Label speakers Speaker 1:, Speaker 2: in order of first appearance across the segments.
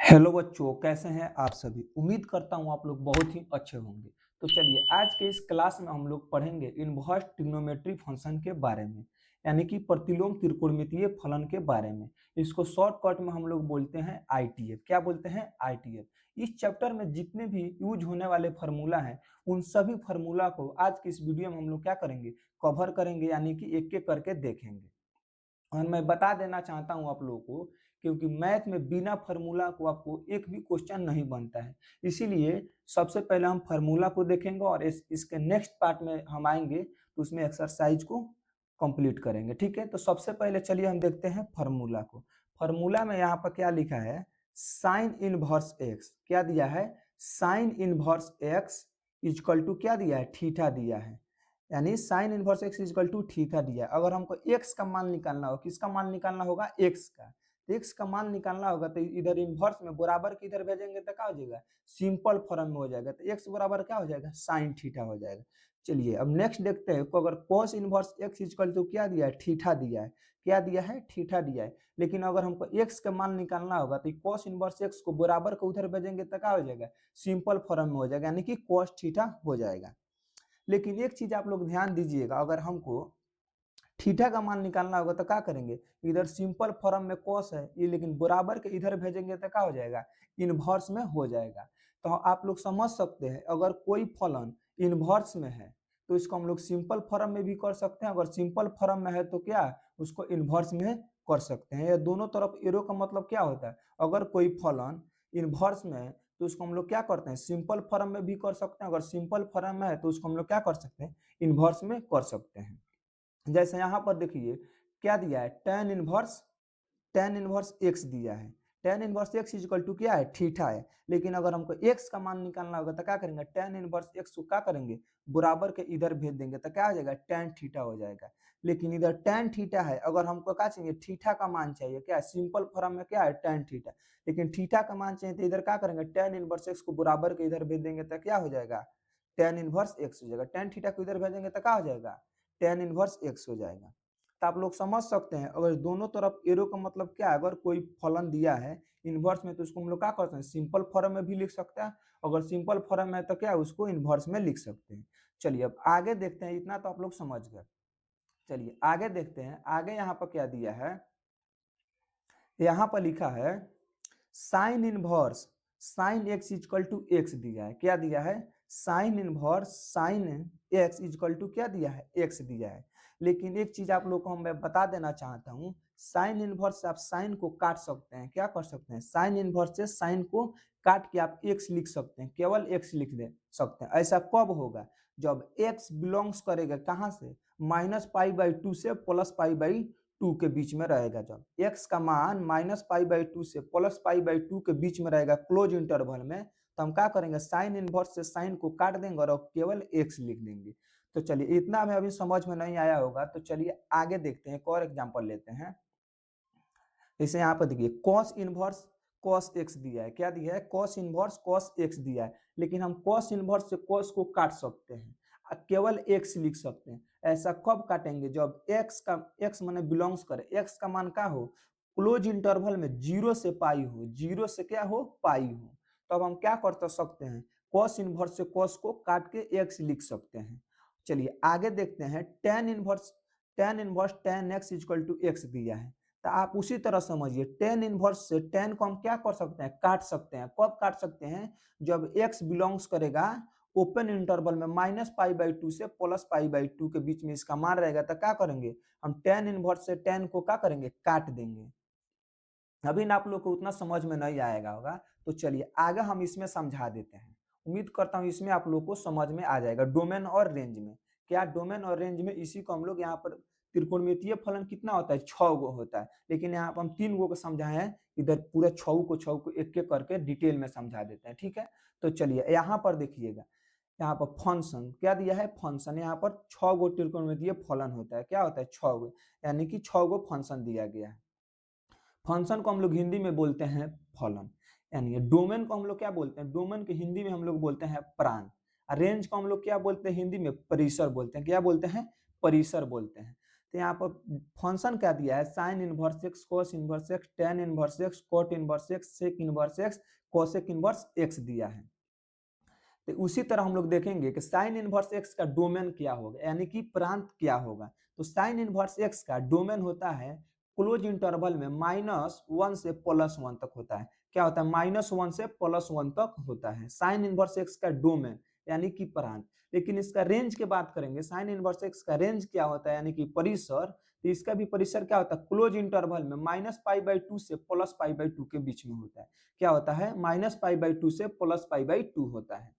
Speaker 1: Hello बच्चों, कैसे हैं आप सभी। उम्मीद करता हूं आप लोग बहुत ही अच्छे होंगे। तो चलिए आज के इस क्लास में हम लोग पढ़ेंगे इनवर्स ट्रिग्नोमेट्री फंक्शन के बारे में, यानी कि प्रतिलोम त्रिकोणमितीय फलन के बारे में। इसको शॉर्टकट में हम लोग बोलते हैं आईटीएफ। क्या बोलते हैं? आईटीएफ। इस चैप्टर में जितने भी यूज होने वाले फार्मूला हैं उन सभी फार्मूला को आज की इस वीडियो में हम लोग क्या करेंगे, कवर करेंगे, यानी कि एक एक करके देखेंगे। और मैं बता देना चाहता हूं आप लोगों को, क्योंकि मैथ में बिना फार्मूला को आपको एक भी क्वेश्चन नहीं बनता है। इसीलिए सबसे पहले हम फार्मूला को देखेंगे और इसके नेक्स्ट पार्ट में हम आएंगे तो उसमें एक्सरसाइज को कंप्लीट करेंगे। ठीक है, तो सबसे पहले चलिए हम देखते हैं फार्मूला को। फार्मूला में यहाँ पर क्या लिखा है? Sine inverse x. क्या दिया है? Sine inverse X is equal to क्या दिया है? थीटा दिया है। यानी sine inverse X is equal to theta दिया है। अगर हमको एक्स का मान निकालना हो, किसका मान निकालना होगा? एक्स का। तो एक्स का मान निकालना होगा तो इधर इनवर्स में बराबर के इधर भेजेंगे तो क्या हो जाएगा? सिंपल फॉर्म में हो जाएगा। तो एक्स बराबर क्या हो जाएगा? साइन थीटा हो जाएगा। चलिए अब नेक्स्ट देखते हैं। को अगर cos inverse X is equal to क्या दिया है? थीटा दिया है। क्या दिया है? थीटा दिया है। लेकिन अगर हमको एक्स का मान निकालना होगा तो cos इनवर्स एक्स को बराबर को उधर भेजेंगे तो क्या हो जाएगा? सिंपल फॉर्म में हो जाएगा, यानी कि cos थीटा हो जाएगा। लेकिन एक चीज आप लोग ध्यान दीजिएगा, अगर हमको थीटा का मान निकालना होगा तो क्या करेंगे? इधर सिंपल फॉर्म में कॉस है ये, लेकिन बराबर के इधर भेजेंगे तो क्या हो जाएगा? इनवर्स में हो जाएगा। तो आप लोग समझ सकते हैं, अगर कोई फलन इनवर्स में है तो इसको हम लोग सिंपल फॉर्म में भी कर सकते हैं। अगर सिंपल फॉर्म में है तो क्या उसको इनवर्स में कर सकते हैं। ये दोनों तरफ एरो का मतलब क्या होता है? अगर कोई फलन इनवर्स में है तो उसको हम लोग क्या करते हैं? सिंपल फॉर्म में भी कर सकते हैं। अगर सिंपल फॉर्म में है तो उसको हम लोग क्या कर सकते हैं? इनवर्स में कर सकते हैं। जैसे यहाँ पर देखिए क्या दिया है? टेन इनवर्स एक्स दिया है। Tan inverse X is equal to क्या है? थीटा है। लेकिन अगर हमको एक्स का मान निकालना होगा तो क्या करेंगे? टेन इनवर्स एक्स को क्या करेंगे? बराबर के इधर भेज देंगे तो क्या हो जाएगा? टेन थीटा हो जाएगा। लेकिन इधर टेन थीटा है, अगर हमको क्या चाहिए? थीटा का मान चाहिए। क्या सिंपल फॉर्म में क्या है? Tan theta. लेकिन थीटा का मान चाहिए तो इधर क्या करेंगे? टेन इनवर्स एक्स को बराबर के इधर भेज देंगे तो क्या हो जाएगा? टेन इनवर्स एक्स हो जाएगा। टेन थीटा को इधर भेजेंगे तो क्या हो जाएगा? टेन इनवर्स एक्स हो जाएगा। तो आप लोग समझ सकते हैं, अगर दोनों तरफ एरो का मतलब क्या है? अगर कोई फलन दिया है इनवर्स में तो उसको हम लोग क्या करते हैं? सिंपल फॉर्म में भी लिख सकते हैं। अगर सिंपल फॉर्म में है तो क्या है? उसको इनवर्स में लिख सकते हैं। चलिए अब आगे देखते हैं। इतना तो आप लोग समझ गए। चलिए आगे देखते हैं। आगे यहाँ पर क्या दिया है? यहाँ पर लिखा है sine inverse sine X is equal to X दिया है। क्या दिया है? Sine inverse sine X is equal to क्या दिया है? एक्स दिया है। लेकिन एक चीज आप लोग को मैं बता देना चाहता हूँ, साइन इनवर्स से आप साइन को काट सकते हैं। क्या कर सकते हैं? साइन इनवर्स से साइन को काट के आप एक्स लिख सकते हैं, केवल एक्स लिख दे सकते हैं। ऐसा कब होगा? जब एक्स बिलोंग्स करेगा कहाँ से? -π/2 से +π/2 के बीच में रहेगा। जब x का मान -π/2 से +π/2 के बीच में रहेगा क्लोज इंटरवल में, तो हम क्या करेंगे? साइन इनवर्स से साइन को काट देंगे और केवल x लिख देंगे। तो चलिए इतना हमें अभी समझ में नहीं आया होगा, तो चलिए आगे देखते हैं। एक और एग्जांपल लेते हैं। जैसे यहाँ पर देखिए cos इनवर्स cos x दिया है। क्या दिया है? cos इनवर्स cos x दिया है। लेकिन हम cos इनवर्स से cos को काट सकते हैं, केवल x लिख सकते हैं। ऐसा कब काटेंगे? जब x माने बिलोंग्स करे, x का मान क्या हो? क्लोज इंटरवल में 0 से पाई हो, 0 से क्या हो? पाई हो। तो अब हम क्या कर सकते हैं? cos इनवर्स से cos को काट के x लिख सकते हैं। चलिए आगे देखते हैं। tan inverse tan x equal to x दिया है। तो आप उसी तरह समझिए, टेन इनवर्स से टेन को हम क्या कर सकते हैं? काट सकते हैं। कब काट सकते हैं? जब x बिलोंग्स करेगा ओपन इंटरवल में -π/2 से +π/2 के बीच में इसका मान रहेगा, तो क्या करेंगे? हम टेन इनवर्स से टेन को क्या करेंगे? काट देंगे। अभी ना आप लोग को उतना समझ में नहीं आएगा होगा, तो चलिए आगे हम इसमें समझा देते हैं। उम्मीद करता हूँ इसमें आप लोग को समझ में आ जाएगा। डोमेन और रेंज में क्या? डोमेन और रेंज में इसी को हम लोग यहाँ पर त्रिकोणमितीय फलन कितना होता है? 6 गो होता है। लेकिन यहाँ पर हम 3 गो को समझाए हैं। इधर पूरा 6 को एक एक करके डिटेल में समझा देते हैं। ठीक है, तो चलिए यहाँ पर देखिएगा। यहाँ पर फंक्शन क्या दिया है? फंक्शन। यहाँ पर 6 गो त्रिकोणमितीय फलन होता है। क्या होता है? 6 गो, यानी कि 6 गो फंक्शन दिया गया है। फंक्शन को हम लोग हिंदी में बोलते हैं फलन। यानी डोमेन को हम लोग क्या बोलते हैं? डोमेन के हिंदी में हम लोग बोलते हैं प्राण। रेंज को हम लोग क्या बोलते हैं? हिंदी में परिसर बोलते हैं। क्या बोलते हैं? परिसर बोलते हैं। तो यहाँ पर फंक्शन क्या दिया है, sine inverse X, cos inverse X, tan inverse X, cot inverse X, sec inverse X, cosec inverse x दिया है। तो उसी तरह हम लोग देखेंगे कि साइन इनवर्स एक्स का डोमेन क्या होगा, यानी कि प्रांत क्या होगा। तो साइन इनवर्स एक्स का डोमेन होता है क्लोज इंटरवल में -1 से +1 तक होता है। क्या होता है, -1 से +1 तक होता है साइन इनवर्स एक्स का डोमेन, यानी कि प्रांत। लेकिन इसका रेंज की बात करेंगे, साइन इनवर्स एक्स का रेंज क्या होता है, यानी कि परिसर। तो इसका भी परिसर क्या होता है, क्लोज इंटरवल में -π/2 से +π/2 के बीच में होता है। क्या होता है, -π/2 से +π/2 होता है।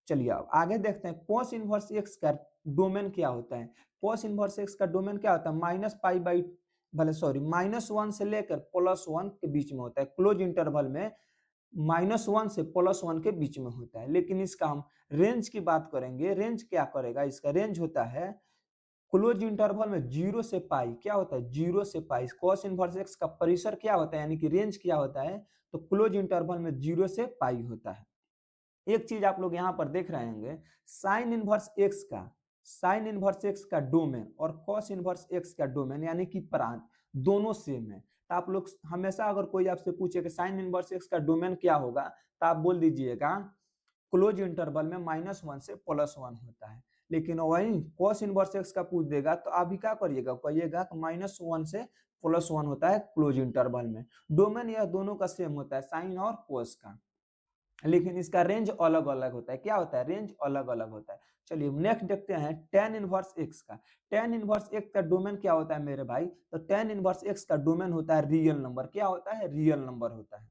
Speaker 1: चलिए अब आगे देखते हैं cos इनवर्स एक्स का डोमेन क्या होता है। cos इनवर्स एक्स का डोमेन क्या होता है, -1 से लेकर +1 के बीच में होता है। क्लोज इंटरवल में -1 से +1 के बीच में होता है। लेकिन इसका हम रेंज की बात करेंगे, रेंज क्या करेगा, इसका रेंज होता है क्लोज इंटरवल में 0 से पाई। क्या होता है, 0 से पाई। cos इनवर्स एक्स का परिसर क्या होता है, यानी कि रेंज क्या होता है, तो क्लोज इंटरवल में 0 से पाई होता है। एक चीज आप लोग यहाँ पर देख रहे होंगे, साइन इनवर्स एक्स का डोमेन और कॉस इनवर्स एक्स का डोमेन यानी कि प्रांत दोनों सेम है। तो आप लोग हमेशा अगर कोई आपसे पूछे कि साइन इनवर्स एक्स का डोमेन क्या होगा, तो आप बोल दीजिएगा क्लोज इंटरवल में -1 से +1 होता है। लेकिन वही कॉस इनवर्स एक्स का पूछ देगा तो आप भी क्या करिएगा, कहिएगा कि -1 से +1 होता है क्लोज इंटरवल में। डोमेन यह दोनों का सेम होता है, साइन और कॉस का, लेकिन इसका रेंज अलग अलग होता है। क्या होता है, रेंज अलग अलग होता है। चलिए नेक्स्ट देखते हैं टेन इनवर्स एक्स का। टेन इनवर्स एक्स का डोमेन क्या होता है मेरे भाई, तो टेन इनवर्स एक्स का डोमेन होता है रियल नंबर। क्या होता है, रियल नंबर होता है।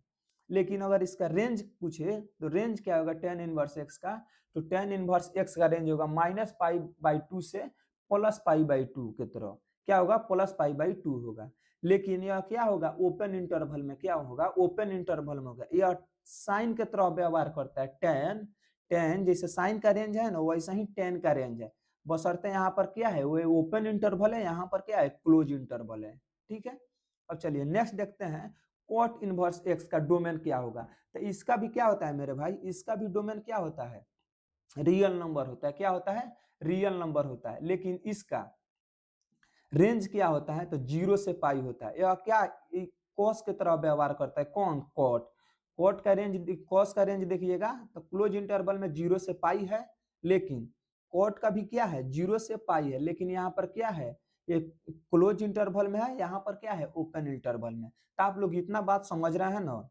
Speaker 1: लेकिन अगर इसका रेंज पूछे तो रेंज क्या होगा टेन इनवर्स एक्स का, तो टेन इनवर्स एक्स का रेंज होगा -π/2 से +π/2 के तरह। क्या होगा, +π/2 होगा। लेकिन यह क्या होगा, ओपन इंटरवल में। क्या होगा, ओपन इंटरवल में होगा। यह साइन के तरह व्यवहार करता है। टेन टेन जैसे साइन का रेंज है ना, वैसा ही टेन का रेंज है। बशर्ते यहाँ पर क्या है, वो ओपन इंटरवल है, यहाँ पर क्या है, क्लोज इंटरवल है। ठीक है। अब चलिए नेक्स्ट देखते हैं कॉट इनवर्स एक्स का डोमेन क्या होगा। तो इसका भी क्या होता है मेरे भाई, इसका भी डोमेन क्या होता है, रियल नंबर होता है। क्या होता है, रियल नंबर होता है। लेकिन इसका रेंज क्या होता है, तो 0 से पाई होता है। यह क्या कॉस की तरह व्यवहार करता है। कौन, कॉट। कॉट का रेंज, कॉस का रेंज देखिएगा तो क्लोज इंटरवल में 0 से पाई है। लेकिन कॉट का भी क्या है, 0 से पाई है। लेकिन यहाँ पर क्या है, ये क्लोज इंटरवल में है, यहाँ पर क्या है, ओपन इंटरवल में। तो आप लोग इतना बात समझ रहे हैं ना।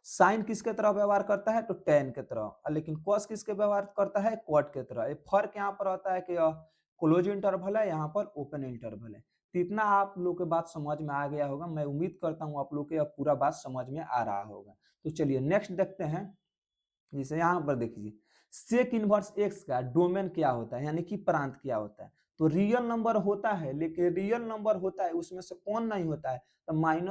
Speaker 1: साइन किसके तरह व्यवहार करता है, तो टेन के तरह। लेकिन कॉस किसके व्यवहार करता है, कॉट के तरह। ये फर्क यहाँ पर होता है कि क्लोज इंटरवल है, यहाँ पर ओपन इंटरवल है। तो इतना आप लोग के बात समझ में आ गया होगा। मैं उम्मीद करता हूँ आप लोग के अब पूरा बात समझ में आ रहा होगा। तो चलिए नेक्स्ट देखते हैं। जैसे यहाँ पर देखिए सेक इनवर्स एक्स का डोमेन क्या होता है, यानी कि प्रांत क्या होता है। तो रियल नंबर होता है, लेकिन रियल नंबर होता है उसमें से कौन नहीं होता है, तो -1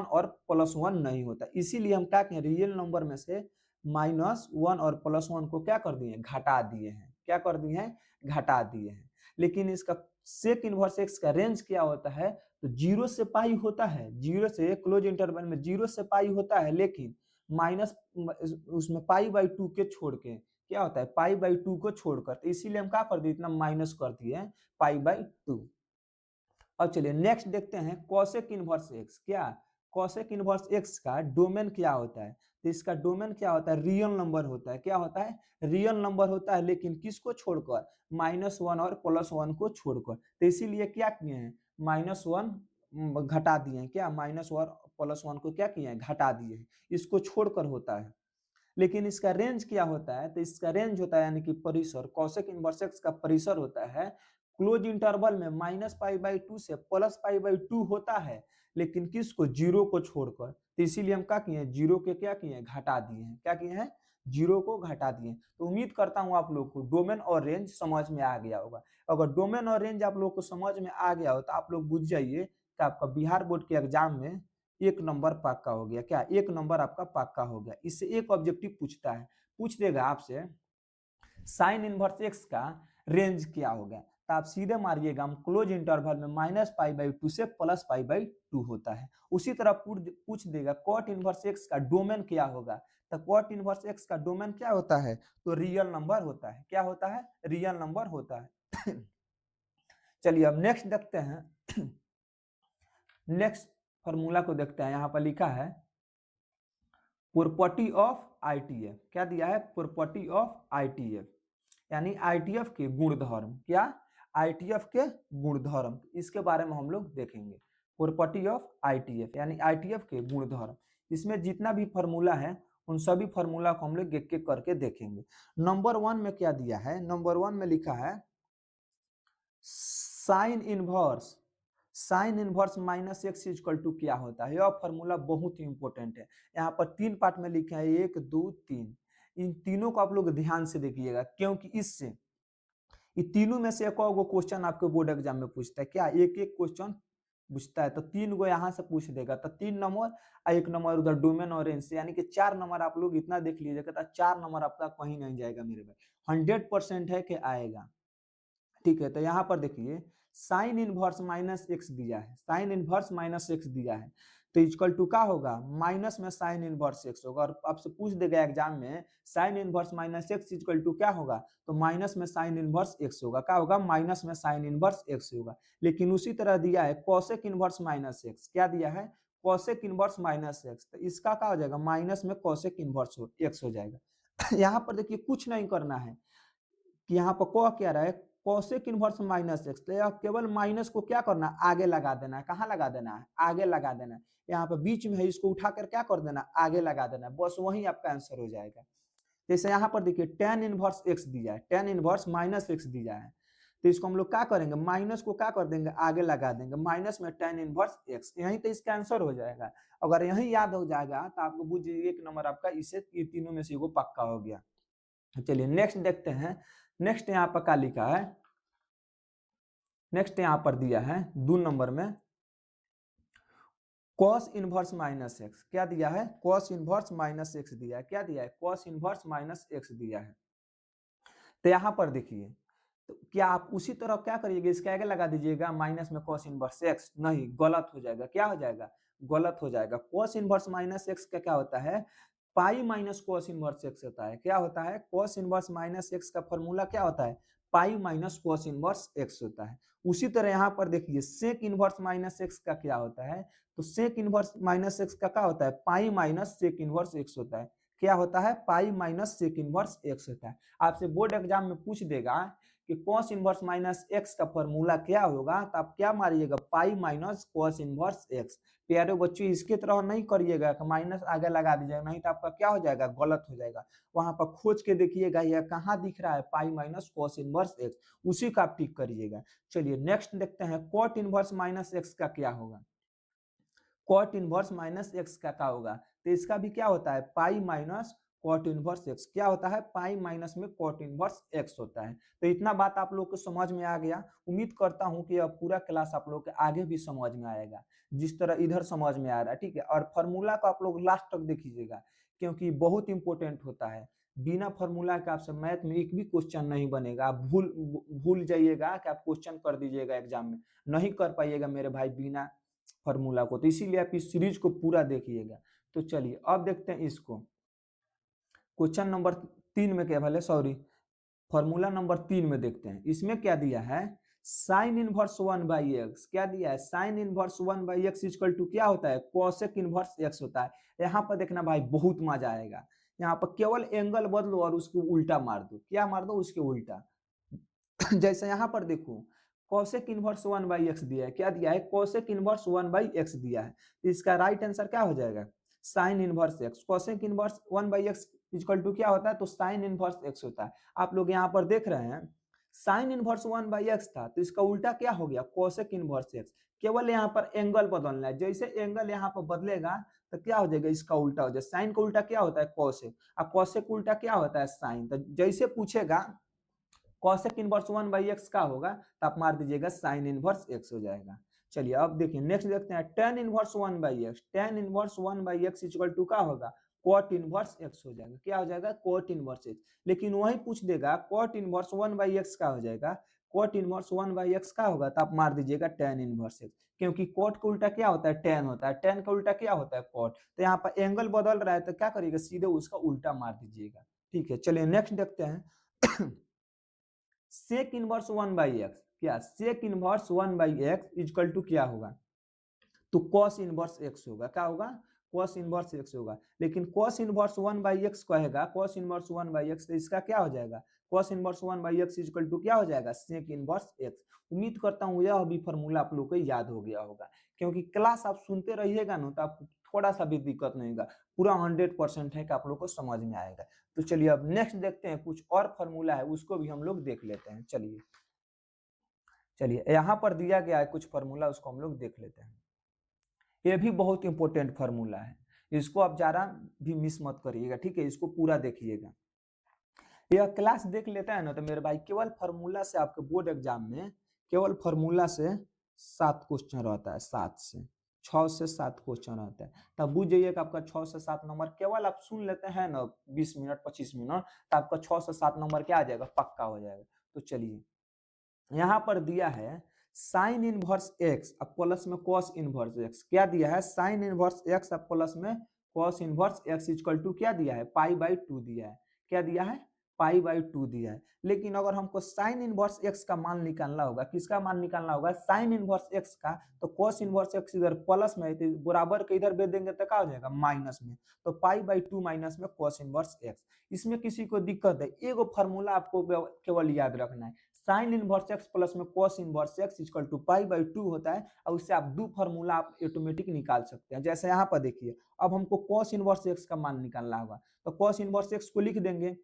Speaker 1: और +1 नहीं होता। इसीलिए हम क्या कहें, रियल नंबर में से -1 और +1 को क्या कर दिए, घटा दिए हैं। क्या कर दिए हैं, घटा दिए हैं। लेकिन इसका सेक इनवर्स एक्स का रेंज क्या होता है, तो 0 से पाई होता है। 0 से क्लोज इंटरवल में 0 से पाई होता है। लेकिन माइनस उसमें π/2 के छोड़ के क्या होता है, π/2 को छोड़कर। तो इसीलिए हम क्या कर दिए, इतना माइनस कर दिए π/2। अब चलिए नेक्स्ट देखते हैं कॉसेक इनवर्स एक्स। क्या, कॉसेक इनवर्स एक्स का डोमेन क्या होता है। तो इसका डोमेन क्या होता है, रियल नंबर होता है। क्या होता है, रियल नंबर होता है। लेकिन किसको छोड़कर, -1 और +1 को छोड़कर। तो इसीलिए क्या किए हैं, -1 घटा दिए हैं। क्या, -1 +1 को क्या किए हैं, घटा दिए हैं। इसको छोड़कर होता है। लेकिन इसका रेंज क्या होता है, तो इसका रेंज होता है यानी कि परिसर, कॉसेक इनवर्स एक्स का परिसर होता है क्लोज इंटरवल में -π/2 से +π/2 होता है। लेकिन किसको, 0 को छोड़कर। तो इसीलिए हम क्या किए, 0 के क्या किए, घटा दिए हैं। क्या किए हैं, 0 को घटा दिए। तो उम्मीद करता हूं आप लोग को डोमेन और रेंज समझ में आ गया होगा। अगर डोमेन और रेंज आप लोग को समझ में आ गया हो तो आप लोग बुझ जाइए कि आपका बिहार बोर्ड के एग्जाम में 1 नंबर पक्का हो गया। क्या, 1 नंबर आपका पक्का हो गया। इससे एक ऑब्जेक्टिव पूछता है, पूछ देगा आपसे साइन इनवर्स एक्स का रेंज क्या होगा। तो आप सीधे मारिएगा, हम क्लोज इंटरवल में -π/2 से +π/2 होता है। उसी तरह पूछ देगा कॉट इनवर्स एक्स का डोमेन क्या होगा। तो कॉट इनवर्स एक्स का डोमेन क्या होता है, तो रियल नंबर होता है। क्या होता है, रियल नंबर होता है। चलिए अब नेक्स्ट देखते हैं। नेक्स्ट फॉर्मूला को देखते हैं। यहाँ पर लिखा है प्रॉपर्टी ऑफ आईटीएफ। क्या दिया है? प्रॉपर्टी ऑफ आईटीएफ, यानी आईटीएफ के गुणधर्म। क्या? आईटीएफ के गुणधर्म, इसके बारे में हम लोग देखेंगे। प्रॉपर्टी ऑफ आईटीएफ यानी आईटीएफ के गुणधर्म। इसमें जितना भी फॉर्मूला है उन सभी फॉर्मूला को हम लोग एक एक करके देखेंगे। नंबर 1 में क्या दिया है? नंबर 1 में लिखा है sine inverse. Sine inverse minus X equal to क्या होता है? यह फॉर्मूला बहुत ही इंपॉर्टेंट है। यहाँ पर 3 पार्ट में लिखे हैं, 1 2 3। इन तीनों को आप लोग ध्यान से देखिएगा, क्योंकि इससे ये तीनों में से एक और क्वेश्चन आपके बोर्ड एग्जाम में पूछता है। क्या? एक एक क्वेश्चन पूछता है, तो 3 गो यहाँ से पूछ देगा, तो 3 नंबर और 1 नंबर उधर डोमेन और रेंज से, यानी कि 4 नंबर आप लोग इतना देख लीजिएगा, तो 4 नंबर आपका कहीं नहीं जाएगा मेरे भाई, 100% है कि आएगा। ठीक है, तो यहाँ पर देखिए साइन इनवर्स माइनस एक्स दिया है, साइन इनवर्स माइनस एक्स दिया है, तो इक्वल टू क्या होगा? माइनस में साइन इनवर्स एक्स होगा। और आपसे पूछ देगा एग्जाम में sine inverse minus X equal to क्या होगा? तो माइनस में साइन इनवर्स एक्स होगा। क्या होगा? माइनस में साइन इनवर्स एक्स होगा। लेकिन उसी तरह दिया है कोसेक इनवर्स माइनस एक्स। क्या दिया है? कोसेक इनवर्स माइनस एक्स, तो इसका क्या हो जाएगा? माइनस में कोसेक इनवर्स एक्स हो जाएगा। यहाँ पर देखिए कुछ नहीं करना है कि यहाँ पर को क्या रहा है? कोसेक इनवर्स माइनस एक्स, तो केवल माइनस को क्या करना है? आगे लगा देना है। कहाँ लगा देना है? आगे लगा देना है। यहाँ पर बीच में है, इसको उठाकर क्या कर देना? आगे लगा देना है, बस वही आपका आंसर हो जाएगा। जैसे यहाँ पर देखिए टेन इनवर्स एक्स दिया है, टेन इनवर्स माइनस एक्स दिया है, तो इसको हम लोग क्या करेंगे? माइनस को क्या कर देंगे? आगे लगा देंगे, माइनस में टेन इनवर्स एक्स, यही तो इसका आंसर हो जाएगा। अगर यही याद हो जाएगा तो आपको बुझिए 1 नंबर आपका इससे ये तीनों में से पक्का हो गया। चलिए नेक्स्ट देखते हैं। नेक्स्ट यहाँ पर क्या लिखा है? नेक्स्ट यहाँ पर दिया है 2 नंबर में cos इनवर्स माइनस एक्स। क्या दिया है? cos इनवर्स माइनस एक्स दिया है। क्या दिया है? cos इनवर्स माइनस एक्स दिया है। तो यहाँ पर देखिए, तो क्या आप उसी तरह क्या करिएगा? इसके आगे लगा दीजिएगा माइनस में cos इनवर्स एक्स? नहीं, गलत हो जाएगा। क्या हो जाएगा? गलत हो जाएगा। cos इनवर्स माइनस एक्स का क्या होता है? Pi minus cos inverse X होता है। क्या होता है? cos इनवर्स माइनस एक्स का फॉर्मूला क्या होता है? Pi minus cos inverse X होता है। उसी तरह यहाँ पर देखिए सेक इनवर्स माइनस एक्स का क्या होता है? तो सेक इनवर्स माइनस एक्स का क्या होता है? Pi minus sec inverse X होता है। क्या होता है? Pi minus sec inverse X होता है। आपसे बोर्ड एग्जाम में पूछ देगा कि cos इनवर्स माइनस एक्स का फॉर्मूला क्या होगा, तो आप क्या मारिएगा? Pi minus cos inverse X. प्यारे बच्चों इसके तरह नहीं करिएगा कि माइनस आगे लगा दीजिएगा, नहीं तो आपका क्या हो जाएगा? गलत हो जाएगा। वहां पर खोज के देखिएगा यह कहाँ दिख रहा है? Pi minus cos inverse x, उसी का आप टिक करिएगा। चलिए नेक्स्ट देखते हैं cot इनवर्स माइनस एक्स का क्या होगा? cot इनवर्स माइनस एक्स का क्या होगा? तो इसका भी क्या होता है? Pi minus cot inverse x. क्या होता है? पाई माइनस में cot इनवर्स एक्स होता है। तो इतना बात आप लोग को समझ में आ गया। उम्मीद करता हूं कि अब पूरा क्लास आप लोग के आगे भी समझ में आएगा, जिस तरह इधर समझ में आ रहा है। ठीक है, और फॉर्मूला को आप लोग लास्ट तक देखिएगा, क्योंकि बहुत इंपॉर्टेंट होता है। बिना फॉर्मूला के आपसे मैथ में एक भी क्वेश्चन नहीं बनेगा। आप भूल जाइएगा कि आप क्वेश्चन कर दीजिएगा एग्जाम में, नहीं कर पाइएगा मेरे भाई बिना फॉर्मूला को। तो इसीलिए आप इस सीरीज को पूरा देखिएगा। तो चलिए अब देखते हैं इसको। क्वेश्चन नंबर 3 में क्या भले, सॉरी, फॉर्मूला नंबर 3 में देखते हैं। इसमें क्या दिया है? Sine inverse 1/x। क्या दिया है? Sine inverse 1/x equal to क्या होता है? कोसेक इनवर्स x होता है। यहाँ पर देखना भाई बहुत मजा आएगा। यहाँ पर केवल एंगल बदलो और उसको उल्टा मार दो। क्या मार दो? उसके उल्टा। जैसे यहाँ पर देखो कोसेक इनवर्स 1/x दिया है। क्या दिया है? कोसेक इनवर्स 1/x दिया है। तो इसका राइट आंसर क्या हो जाएगा? Sine inverse x। Cosec inverse 1/x equal to क्या होता है? तो साइन इनवर्स x होता है। आप लोग यहाँ पर देख रहे हैं साइन इनवर्स 1/x था, तो इसका उल्टा क्या हो गया? Cosec inverse x। केवल यहाँ पर एंगल बदलना है। जैसे एंगल यहाँ पर बदलेगा तो क्या हो जाएगा? इसका उल्टा हो जाएगा। साइन का उल्टा क्या होता है? कोसेक। और कोसेक उल्टा क्या होता है? साइन। तो जैसे पूछेगा कोसेक इनवर्स 1/x का होगा, तो आप मार दीजिएगा साइन इनवर्स x हो जाएगा। चलिए अब देखिए नेक्स्ट देखते हैं tan inverse 1/x। tan inverse 1/x equal to क्या होगा? cot इनवर्स x हो जाएगा। क्या हो जाएगा? cot inverse x। लेकिन वही पूछ देगा cot इनवर्स 1/x का हो जाएगा। cot इनवर्स 1/x का होगा, तो आप मार दीजिएगा tan इनवर्स x, क्योंकि cot का उल्टा क्या होता है? tan होता है। tan का उल्टा क्या होता है? cot। तो यहाँ पर एंगल बदल रहा है, तो क्या करिएगा? सीधे उसका उल्टा मार दीजिएगा। ठीक है, चलिए नेक्स्ट देखते हैं। Sec inverse 1/x। क्या सेक इनवर्स 1/x इक्वल टू क्या होगा, तो cos इनवर्स x होगा, क्या होगा, cos इनवर्स x होगा। लेकिन cos इनवर्स 1/x कहेगा, cos इनवर्स 1/x, तो इसका क्या हो जाएगा, cos inverse 1/x equal to क्या हो जाएगा, sec इनवर्स x। उम्मीद करता हूँ यह भी फॉर्मूला आप लोग को याद हो गया होगा, क्योंकि क्लास आप सुनते रहिएगा ना तो आपको थोड़ा सा भी दिक्कत नहीं होगा, पूरा 100% है कि आप लोग को समझ में आएगा। तो चलिए अब नेक्स्ट देखते हैं, कुछ और फॉर्मूला है उसको भी हम लोग देख लेते हैं। चलिए चलिए यहाँ पर दिया गया है कुछ फॉर्मूला, उसको हम लोग देख लेते हैं। ये भी बहुत इंपॉर्टेंट फार्मूला है, इसको आप जरा भी मिस मत करिएगा, ठीक है, इसको पूरा देखिएगा। यह क्लास देख लेता है ना तो मेरे भाई केवल फार्मूला से आपके बोर्ड एग्जाम में केवल फार्मूला से 7 क्वेश्चन रहता है, 7 से 6 से 7 क्वेश्चन रहता है। तब बुझ जाइए कि आपका 6 से 7 नंबर केवल आप सुन लेते हैं ना 20 मिनट 25 मिनट, तो आपका 6 से 7 नंबर क्या आ जाएगा, पक्का हो जाएगा। तो चलिए यहाँ पर दिया है साइन इनवर्स एक्स अब प्लस में कॉस इनवर्स एक्स, क्या दिया है, साइन इनवर्स एक्स अब प्लस में cos inverse x equal to क्या दिया है, पाई/2 दिया है, क्या दिया है, पाई/2 दिया है। लेकिन अगर हमको साइन इनवर्स एक्स का मान निकालना होगा, किसका मान निकालना होगा, साइन इनवर्स एक्स का, तो कॉस इनवर्स एक्स इधर प्लस में है तो बराबर के इधर भेज देंगे तो क्या हो जाएगा, माइनस में, तो पाई/2 माइनस में कॉस इनवर्स एक्स। इसमें किसी को दिक्कत है, एगो फार्मूला आपको केवल याद रखना है, साइन इनवर्स एक्स प्लस में cos inverse x equal to pi by two होता है, और उससे आप दो फार्मूला आप ऑटोमेटिक निकाल सकते हैं। जैसे यहाँ पर देखिए, अब हमको कॉस इनवर्स एक्स का मान निकालना होगा, तो कॉस इनवर्स एक्स को लिख देंगे,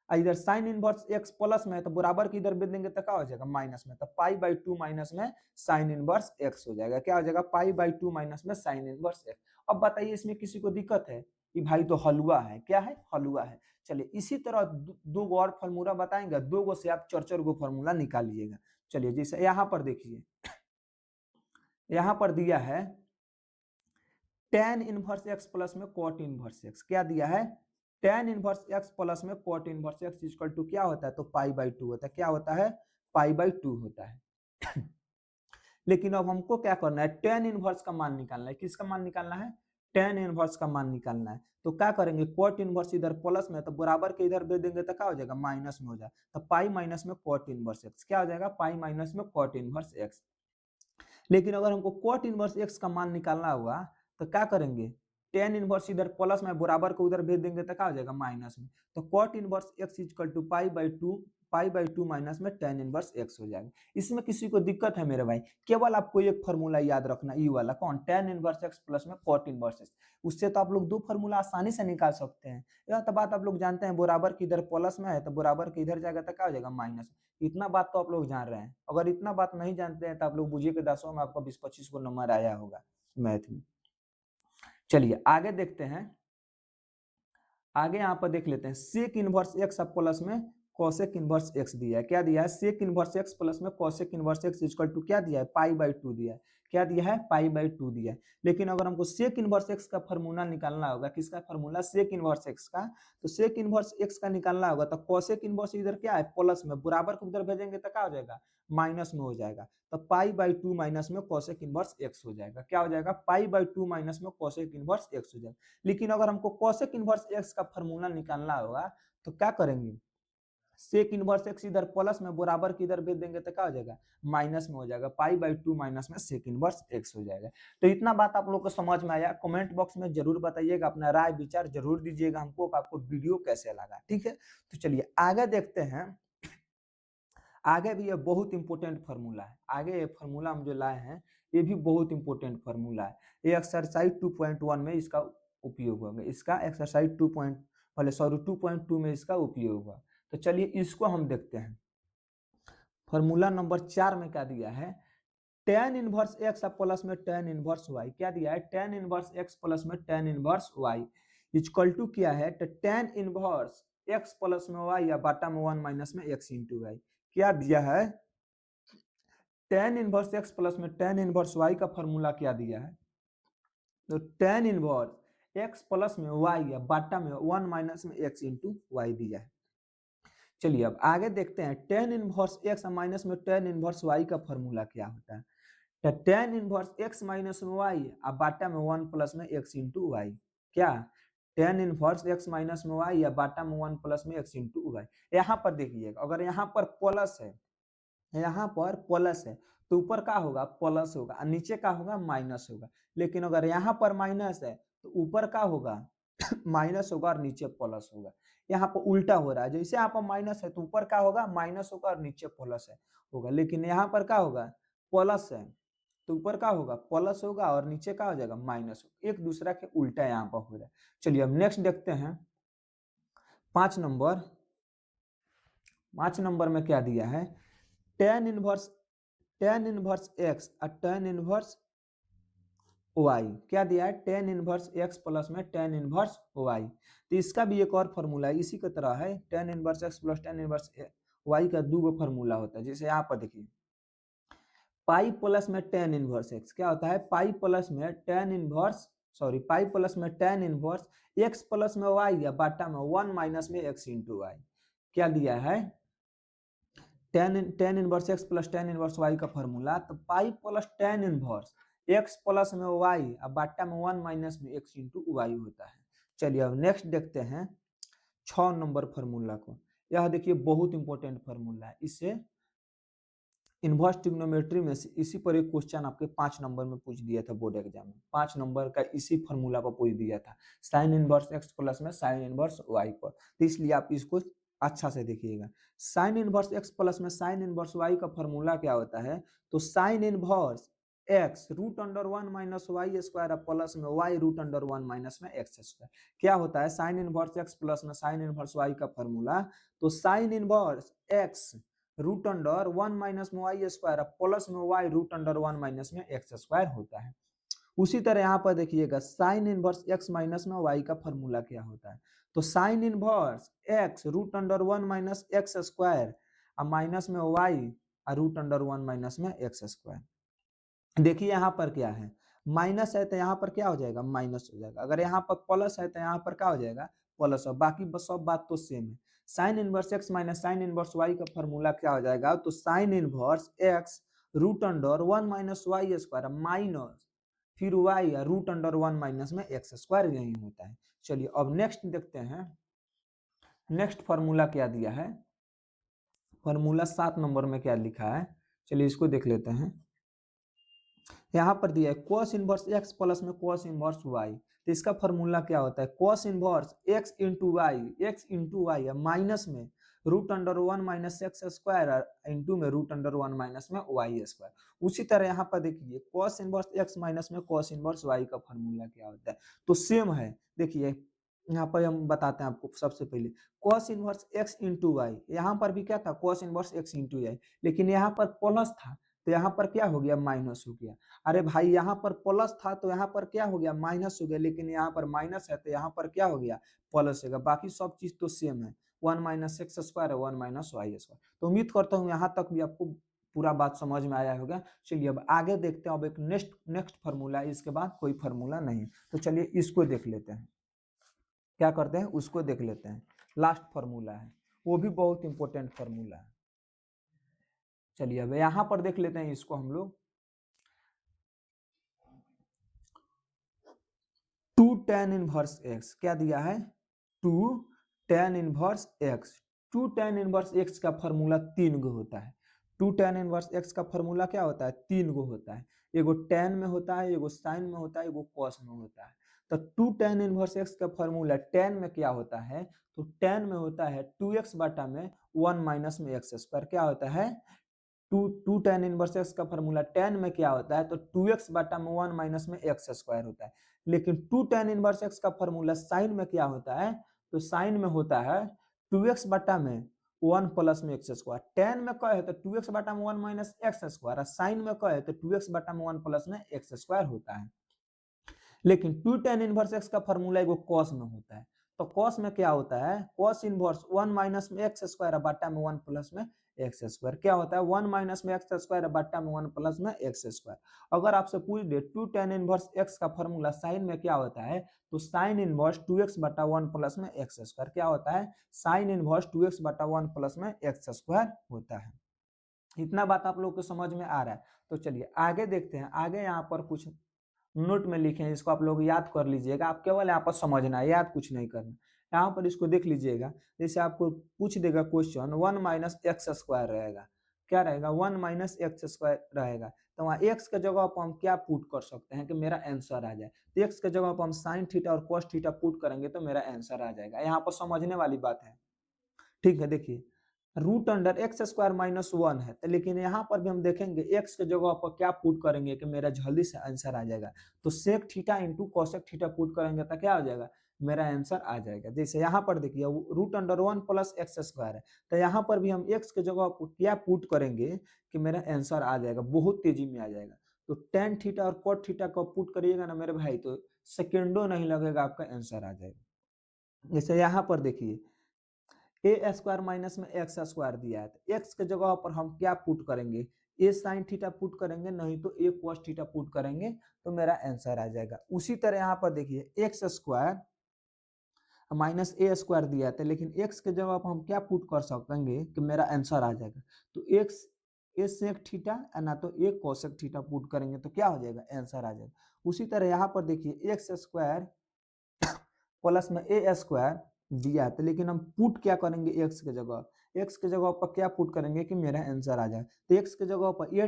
Speaker 1: इधर साइन इनवर्स एक्स प्लस में है तो बराबर की इधर भेज देंगे तो क्या हो जाएगा, माइनस में, तो पाई/2 माइनस में साइन इनवर्स एक्स हो जाएगा, क्या हो जाएगा, पाई/2 माइनस में साइन इनवर्स एक्स। अब बताइए इसमें किसी को दिक्कत है कि भाई तो हलवा है, क्या है, हलवा है। चलिए इसी तरह दो गो और फार्मूला बताएंगे, दो गो से आप 4 गो फार्मूला निकालिएगा। चलिए जैसे यहाँ पर देखिए, यहाँ पर दिया है tan इनवर्स एक्स प्लस में कॉट इनवर्स एक्स, क्या दिया है, tan इनवर्स एक्स प्लस में cot inverse x equal to क्या होता है, तो पाई/2 होता है, क्या होता है, पाई/2 होता है। लेकिन अब हमको क्या करना है, tan इनवर्स का मान निकालना है, किसका मान निकालना है, tan इनवर्स का मान निकालना है। तो क्या करेंगे, कॉट इनवर्स इधर प्लस में तो बराबर के इधर भेज देंगे तो क्या हो जाएगा, माइनस में हो जाएगा, तो पाई माइनस में कॉट इनवर्स एक्स, क्या हो जाएगा, पाई माइनस में कॉट इनवर्स एक्स। लेकिन अगर हमको कॉट इनवर्स एक्स का मान निकालना होगा तो क्या करेंगे, टेन इनवर्स इधर प्लस में बराबर को उधर भेज देंगे तो क्या हो जाएगा, माइनस में, तो cot inverse x equal to pi by two minus में टेन इनवर्स एक्स हो जाएगा। इसमें किसी को दिक्कत है मेरे भाई, केवल आपको एक फार्मूला याद रखना, ई वाला, कौन, टेन इनवर्स एक्स प्लस में कॉट इनवर्स एक्स। उससे तो आप लोग दो फार्मूला आसानी से निकाल सकते हैं। यह तो बात आप लोग जानते हैं, बराबर की इधर प्लस में है तो बराबर के इधर जाएगा तो क्या हो जाएगा, माइनस। इतना बात तो आप लोग जान रहे हैं, अगर इतना बात नहीं जानते हैं तो आप लोग बुझिए कि 10वीं में आपको 20-25 को नंबर आया होगा मैथ में। चलिए आगे देखते हैं, आगे यहाँ पर देख लेते हैं, सेक इनवर्स एक्स प्लस में कॉसेक इनवर्स एक्स दिया है, क्या दिया है, सेक इनवर्स एक्स प्लस में cosec inverse x equal to क्या दिया है, पाई/2 दिया है, क्या दिया है, पाई/2 दिया है। लेकिन अगर हमको सेक इनवर्स एक्स का फार्मूला निकालना होगा, किसका फार्मूला, सेक इनवर्स एक्स का, तो सेक इनवर्स एक्स का निकालना होगा तो कॉसेक इनवर्स इधर क्या है, प्लस में, बराबर को उधर भेजेंगे तो क्या हो जाएगा, माइनस में हो जाएगा, तो पाई/2 माइनस में कॉसेक इनवर्स एक्स हो जाएगा, क्या हो जाएगा, पाई/2 माइनस में कॉसेक इनवर्स एक्स हो जाएगा। लेकिन अगर हमको कॉसेक इनवर्स एक्स का फार्मूला निकालना होगा तो क्या करेंगे, सेक इनवर्स एक्स इधर प्लस में बराबर की इधर भेज देंगे तो क्या हो जाएगा, माइनस में हो जाएगा, पाई/2 माइनस में सेक इनवर्स एक्स हो जाएगा। तो इतना बात आप लोग को समझ में आया, कमेंट बॉक्स में जरूर बताइएगा, अपना राय विचार जरूर दीजिएगा हमको, आपको वीडियो कैसे लगा, ठीक है। तो चलिए आगे देखते हैं, आगे भी ये बहुत इंपॉर्टेंट फार्मूला है, आगे ये फार्मूला हम जो लाए हैं ये भी बहुत इंपॉर्टेंट फार्मूला है। ये एक्सरसाइज 2.1 में इसका उपयोग होगा, इसका एक्सरसाइज 2.2 में इसका उपयोग हुआ। तो चलिए इसको हम देखते हैं, फार्मूला नंबर 4 में क्या दिया है, tan इनवर्स एक्स प्लस में tan इनवर्स वाई, क्या दिया है, tan इनवर्स एक्स प्लस में tan inverse y equal to क्या है, तो tan इनवर्स एक्स प्लस में वाई या बाटा में 1 माइनस में एक्स इंटू वाई, क्या दिया है, tan इनवर्स एक्स प्लस में tan इनवर्स वाई का फार्मूला क्या दिया है, तो tan इनवर्स एक्स प्लस में वाई या बाटा में 1 माइनस में एक्स इंटू वाई दिया है। चलिए अब आगे देखते हैं, tan इनवर्स एक्स माइनस में tan इनवर्स वाई का फार्मूला क्या होता है, तो tan इनवर्स एक्स माइनस में वाई अब बाटा में 1 प्लस में एक्स इंटू वाई, क्या, tan इनवर्स एक्स माइनस में वाई या बाटा में 1 प्लस में एक्स इंटू वाई। यहाँ पर देखिएगा, अगर यहाँ पर प्लस है यहाँ पर प्लस है तो ऊपर का होगा प्लस होगा और नीचे का होगा माइनस होगा। लेकिन अगर यहाँ पर माइनस है तो ऊपर का होगा माइनस होगा और नीचे प्लस होगा। यहाँ पर उल्टा हो रहा है, जैसे यहाँ पर माइनस है तो ऊपर का होगा माइनस होगा और नीचे प्लस है होगा। लेकिन यहाँ पर क्या होगा प्लस है तो ऊपर का होगा प्लस होगा और नीचे का हो जाएगा माइनस होगा। एक दूसरा के उल्टा यहाँ पर हो रहा है। चलिए अब नेक्स्ट देखते हैं 5 नंबर। 5 नंबर में क्या दिया है, टेन इनवर्स एक्स और टेन इनवर्स वाई। क्या दिया है, टेन इनवर्स एक्स प्लस में टेन इनवर्स वाई। तो इसका भी एक और फॉर्मूला है, इसी की तरह है। Tan inverse x plus tan inverse Y का दो फॉर्मूला होता है। जैसे यहाँ पर देखिए पाई प्लस में टेन इनवर्स एक्स क्या होता है, पाई प्लस में टेन इनवर्स पाई प्लस में टेन इनवर्स एक्स प्लस में वाई या बाटा में वन माइनस में एक्स इंटू वाई। क्या दिया है, tan inverse x plus tan inverse Y का फॉर्मूला। तो pi plus tan inverse x plus में वाई और बाटा में वन माइनस में एक्स इंटू वाई होता है। चलिए अब नेक्स्ट देखते हैं 6 नंबर फॉर्मूला को। यह देखिए बहुत इंपॉर्टेंट फॉर्मूला है। इससे इनवर्स ट्रिग्नोमेट्री में से इसी पर एक क्वेश्चन आपके 5 नंबर में पूछ दिया था बोर्ड एग्जाम में। 5 नंबर का इसी फॉर्मूला पर पूछ दिया था, साइन इनवर्स एक्स प्लस में साइन इनवर्स वाई पर। तो इसलिए आप इसको अच्छा से देखिएगा। साइन इनवर्स एक्स प्लस में साइन इनवर्स वाई का फॉर्मूला क्या होता है, तो sine inverse x root under one minus Y square plus में Y root under one minus में एक्स स्क्वायर। क्या होता है साइन इनवर्स एक्स प्लस में साइन इनवर्स वाई का फॉर्मूला, तो sine inverse x root under one minus में Y square plus में Y root under one minus में एक्स स्क्वायर होता है। उसी तरह यहाँ पर देखिएगा साइन इनवर्स एक्स माइनस में वाई का फॉर्मूला क्या होता है, तो sine inverse x root under one minus x square और माइनस में वाई और रूट अंडर वन माइनस में एक्स स्क्वायर। देखिए यहाँ पर क्या है, माइनस है तो यहाँ पर क्या हो जाएगा माइनस हो जाएगा, अगर यहाँ पर प्लस है तो यहाँ पर क्या हो जाएगा प्लस। और बाकी बस सब बात तो सेम है। Sine inverse x minus sine inverse Y का फॉर्मूला क्या हो जाएगा, तो sine inverse x root under one minus Y square minus फिर Y root under one minus में एक्स स्क्वायर यही होता है। चलिए अब नेक्स्ट देखते हैं, नेक्स्ट फॉर्मूला क्या दिया है, फॉर्मूला 7 नंबर में क्या लिखा है, चलिए इसको देख लेते हैं। यहाँ पर दिया है कोस इनवर्स एक्स प्लस में कोस इनवर्स वाई। तो इसका फॉर्मूला क्या होता है, cos inverse x into Y minus में root under one minus x square into में रूट अंडर वन माइनस में वाई स्क्वायर। उसी तरह यहाँ पर देखिए कोस इनवर्स एक्स माइनस में कोस इनवर्स वाई का फॉर्मूला क्या होता है, तो सेम है। देखिए यहाँ पर हम बताते हैं आपको सबसे पहले cos inverse x into y, यहाँ पर भी क्या था cos inverse x into y, लेकिन यहाँ पर प्लस था तो यहाँ पर क्या हो गया माइनस हो गया। अरे भाई यहाँ पर प्लस था तो यहाँ पर क्या हो गया माइनस हो गया, लेकिन यहाँ पर माइनस है तो यहाँ पर क्या हो गया प्लस हो गया। बाकी सब चीज तो सेम है, वन माइनस एक्स स्क्वायर है वन माइनस वाई स्क्वायर। तो उम्मीद करता हूँ यहाँ तक भी आपको पूरा बात समझ में आया होगा। चलिए अब आगे देखते हैं। अब एक नेक्स्ट फार्मूला है, इसके बाद कोई फार्मूला नहीं। तो चलिए इसको देख लेते हैं, क्या करते हैं उसको देख लेते हैं। लास्ट फार्मूला है, वो भी बहुत इंपॉर्टेंट फार्मूला है। चलिए अब यहाँ पर देख लेते हैं इसको हम लोग। टू टेन इनवर्स एक्स क्या दिया है, two tan inverse x. Two tan inverse x का फॉर्मूला 3 गो होता है। टू टेन इनवर्स एक्स का फॉर्मूला क्या होता है 3 गो होता है। एगो टेन में होता है, एगो साइन में होता है, एगो कॉस में होता है। तो टू टेन इनवर्स एक्स का फॉर्मूला टेन में क्या होता है, तो टेन में होता है 2x बटा में वन माइनस में एक्स स्क्वायर। क्या होता है टू टेन इनवर्स एक्स का फॉर्मूला टेन में क्या होता है, तो 2x बटा में वन माइनस में एक्स स्क्वायर होता है। लेकिन टू टेन इनवर्स एक्स का फॉर्मूला साइन में क्या होता है, तो साइन में होता है 2x बटा में वन प्लस में एक्स स्क्वायर। टेन में कहे तो 2x बटा में वन माइनस एक्स स्क्वायर, और साइन में कहे तो 2x बटा में वन प्लस में एक्स स्क्वायर होता है। लेकिन टू टेन इनवर्स एक्स का फॉर्मूला एगो कॉस में होता है। तो कॉस में क्या होता है, कॉस इनवर्स वन माइनस में एक्स स्क्वायर बटा में वन प्लस में एक्स स्क्वायर। क्या होता है वन माइनस में एक्स स्क्वायर बटा में वन प्लस में एक्स स्क्वायर। अगर आपसे पूछ दे टू टेन इनवर्स एक्स का फॉर्मूला साइन में क्या होता है, तो साइन इनवर्स 2x बटा वन प्लस में एक्स स्क्वायर। क्या होता है साइन इनवर्स 2x बटा वन प्लस में एक्स स्क्वायर होता है। इतना बात आप लोग को समझ में आ रहा है। तो चलिए आगे देखते हैं। आगे यहाँ पर कुछ नोट में लिखे हैं, इसको आप लोग याद कर लीजिएगा। आप केवल यहाँ पर समझना है, याद कुछ नहीं करना। यहाँ पर इसको देख लीजिएगा, जैसे आपको पूछ देगा question one minus x square रहेगा, क्या रहेगा 1 माइनस एक्स स्क्वायर रहेगा। तो वहाँ एक्स के जगह पर हम क्या पुट कर सकते हैं कि मेरा आंसर आ जाए। तो एक्स के जगह पर हम साइन थीटा और कॉस थीटा पुट करेंगे तो मेरा आंसर आ जाएगा। यहाँ पर समझने वाली बात है। ठीक है, देखिए root under x square minus 1 है, तो लेकिन यहाँ पर भी हम देखेंगे एक्स के जगह पर क्या पुट करेंगे कि मेरा जल्दी से आंसर आ जाएगा। तो sec theta into cosec theta put करेंगे तो क्या हो जाएगा, मेरा आंसर आ जाएगा। जैसे यहाँ पर देखिए root under 1 plus x square है, तो यहाँ पर भी हम एक्स के जगह क्या पुट करेंगे कि मेरा आंसर आ जाएगा, बहुत तेजी में आ जाएगा। तो टेन थीटा और कॉट थीटा को पुट करिएगा ना मेरे भाई, तो सेकेंडो नहीं लगेगा, आपका आंसर आ जाएगा। जैसे यहाँ पर देखिए ए स्क्वायर माइनस में एक्स स्क्वायर दिया है, तो एक्स के जगह पर हम क्या पुट करेंगे, ए साइन थीटा पुट करेंगे, नहीं तो ए कॉस थीटा पुट करेंगे तो मेरा आंसर आ जाएगा। उसी तरह यहाँ पर देखिए एक्स स्क्वायर माइनस ए स्क्वायर दिया था, लेकिन एक्स के जगह पर हम क्या पुट कर सकेंगे कि मेरा आंसर आ जाएगा। तो एक्स ए सेक थीटा ना तो ए कोसेक थीटा पुट करेंगे तो क्या हो जाएगा, आंसर आ जाएगा। उसी तरह यहाँ पर देखिए एक्स स्क्वायर प्लस में ए स्क्वायर दिया था, लेकिन हम पुट क्या करेंगे एक्स के जगह, एक्स के जगह पर क्या पुट करेंगे कि मेरा आंसर आ जाए। तो एक्स के जगह पर ए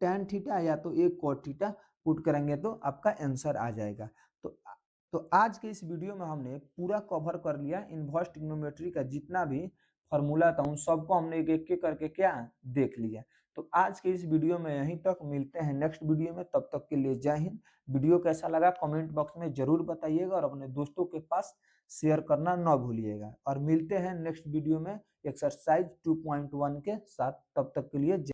Speaker 1: टेन थीटा या तो ए कॉट थीटा पुट करेंगे तो आपका आंसर आ जाएगा। तो आज के इस वीडियो में हमने पूरा कवर कर लिया इनवर्स ट्रिग्नोमेट्री का जितना भी फॉर्मूला था उन सबको हमने एक एक करके क्या देख लिया। तो आज के इस वीडियो में यहीं तक, मिलते हैं नेक्स्ट वीडियो में, तब तक के लिए जय हिंद। वीडियो कैसा लगा कमेंट बॉक्स में जरूर बताइएगा और अपने दोस्तों के पास शेयर करना ना भूलिएगा। और मिलते हैं नेक्स्ट वीडियो में एक्सरसाइज 2.1 के साथ, तब तक के लिए